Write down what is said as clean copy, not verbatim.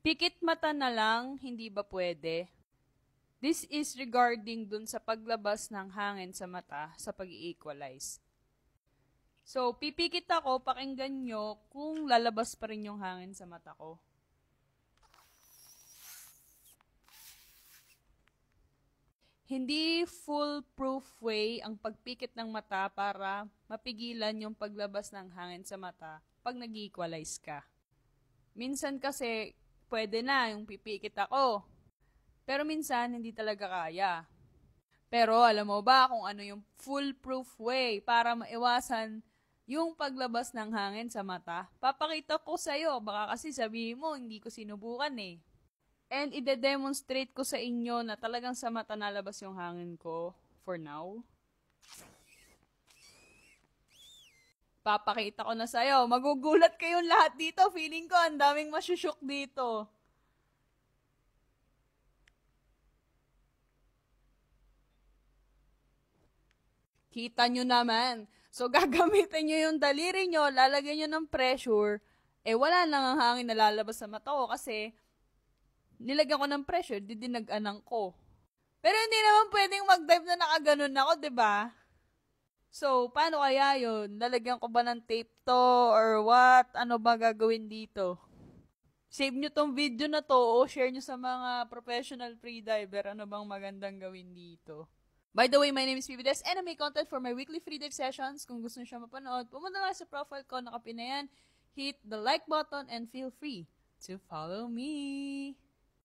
Pikit mata na lang, hindi ba pwede? This is regarding dun sa paglabas ng hangin sa mata sa pag-equalize. So, pipikit ako, pakinggan nyo kung lalabas pa rin yung hangin sa mata ko. Hindi foolproof way ang pagpikit ng mata para mapigilan yung paglabas ng hangin sa mata pag nag-equalize ka. Minsan kasi, pwede na yung pipikit ako. Pero minsan, hindi talaga kaya. Pero alam mo ba kung ano yung foolproof way para maiwasan yung paglabas ng hangin sa mata? Papakita ko sa'yo, baka kasi sabihin mo, hindi ko sinubukan eh. And ide-demonstrate ko sa inyo na talagang sa mata nalabas yung hangin ko for now. Papakita ko na sa'yo. Magugulat kayong lahat dito. Feeling ko ang daming masyusyok dito. Kita nyo naman. So, gagamitin nyo yung daliri nyo, lalagyan nyo ng pressure, wala nang ang hangin na lalabas sa mata ko kasi nilagyan ko ng pressure, didinag-anang ko. Pero hindi naman pwedeng mag-dive na nakaganon ako, ba? Diba? So, paano kaya yun? Lalagyan ko ba ng tape to or what? Ano ba gagawin dito? Save nyo tong video na to o share nyo sa mga professional freediver. Ano bang magandang gawin dito? By the way, my name is Pibides and I make content for my weekly free dive sessions. Kung gusto nyo siya mapanood, pumunta lang sa profile ko, nakapin na yan. Hit the like button and feel free to follow me.